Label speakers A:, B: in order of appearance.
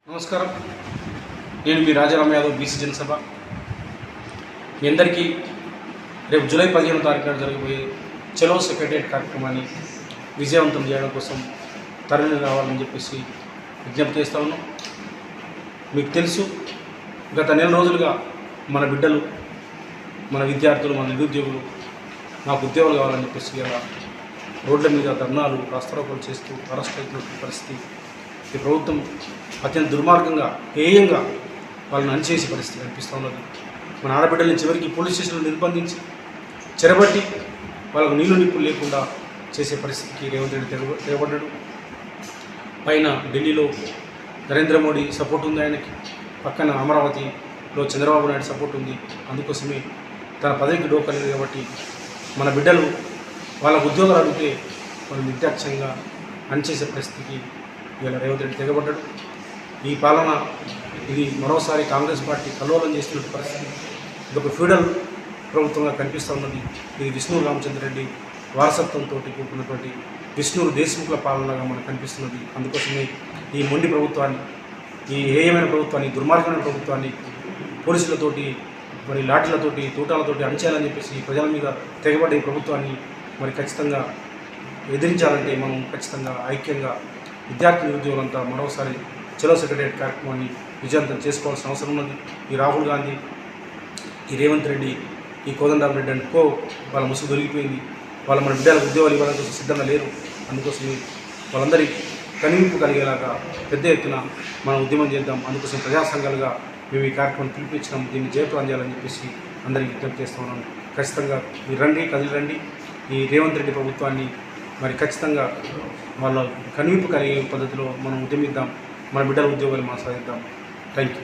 A: నమస్కారం. నేను మీ రాజారాం యాదవ్, బీసీ జనసభ. మీ అందరికీ రేపు జూలై 15వ తారీఖున జరగబోయే చలో సెక్రటరియట్ కార్యక్రమాన్ని విజయవంతం చేయడం కోసం తరలి రావాలని చెప్పేసి విజ్ఞప్తి చేస్తా ఉన్నాం. మీకు తెలుసు, గత నెల రోజులుగా మన బిడ్డలు, మన విద్యార్థులు, మన నిరుద్యోగులు నాకు ఉద్యోగాలు కావాలని చెప్పేసి ఇలా రోడ్ల మీద ధర్నాలు, రాస్తారోకోలు చేస్తూ అరెస్ట్ అవుతున్న పరిస్థితి. ఈ ప్రభుత్వం అత్యంత దుర్మార్గంగా, హేయంగా వాళ్ళని అణిచేసే పరిస్థితి కనిపిస్తూ ఉన్నది. మన ఆడబిడ్డల్ని చివరికి పోలీస్ స్టేషన్లో నిర్బంధించి చెరబట్టి వాళ్ళకు నీళ్లు నిప్పులు లేకుండా చేసే పరిస్థితికి రేవంత్ రెడ్డి తెగబడ్డాడు. పైన ఢిల్లీలో నరేంద్ర మోడీ సపోర్ట్ ఉంది ఆయనకి, పక్కన అమరావతిలో చంద్రబాబు నాయుడు సపోర్ట్ ఉంది. అందుకోసమే తన పదవికి డోకలేదు కాబట్టి మన బిడ్డలు వాళ్ళకు ఉద్యోగాలు అడిగితే వాళ్ళు నిర్దాక్ష్యంగా అణిచేసే పరిస్థితికి ఇవాళ రేవంత్ రెడ్డి తెగబడ్డాడు. ఈ పాలన ఇది మరోసారి కాంగ్రెస్ పార్టీ కల్లోలం చేస్తున్న పరిస్థితి. ఇదొక ఫ్యూడల్ ప్రభుత్వంగా కనిపిస్తూ ఉన్నది. ఇది విష్ణు రామచంద్రరెడ్డి వారసత్వంతో కూడుకున్నటువంటి విష్ణు దేశముఖుల పాలనగా మనకు కనిపిస్తున్నది. అందుకోసమే ఈ మొండి ప్రభుత్వాన్ని, ఈ హేయమైన ప్రభుత్వాన్ని, దుర్మార్గమైన ప్రభుత్వాన్ని పోలీసులతోటి, మరి లాఠీలతోటి, తూటాలతోటి అణచేయాలని చెప్పేసి ప్రజల మీద తెగబడ్డ ఈ ప్రభుత్వాన్ని మరి ఖచ్చితంగా ఎదిరించాలంటే మనం ఖచ్చితంగా ఐక్యంగా విద్యార్థి నిరుద్యోగులంతా మరోసారి చలో సెక్రటరియట్ కార్యక్రమాన్ని విజయవంతం చేసుకోవాల్సిన అవసరం ఉన్నది. ఈ రాహుల్ గాంధీ, ఈ రేవంత్ రెడ్డి, ఈ కోదండరామ్ రెడ్డి అండ్ కో వాళ్ళ ముసుగు దొరికిపోయింది. వాళ్ళ మన బిడ్డలకు ఉద్యోగాలు ఇవ్వడానికి సిద్ధంగా లేరు. అందుకోసమే వాళ్ళందరి కనివింపు కలిగేలాగా పెద్ద ఎత్తున మనం ఉద్యమం చేద్దాం. అందుకోసం ప్రజా సంఘాలుగా మేము ఈ కార్యక్రమం పిలిపించినాం. దీన్ని జయప్రదం చేయాలని చెప్పేసి అందరికీ విజ్ఞప్తి చేస్తూ ఉన్నాం. ఖచ్చితంగా మీరు రండి, కదిలి రండి. ఈ రేవంత్ రెడ్డి ప్రభుత్వాన్ని మరి ఖచ్చితంగా వాళ్ళ కనువింపు కలిగే పద్ధతిలో మనం ఉద్యమిద్దాం. మన బిడ్డల ఉద్యోగాలు మనం సాధిద్దాం. Thank you.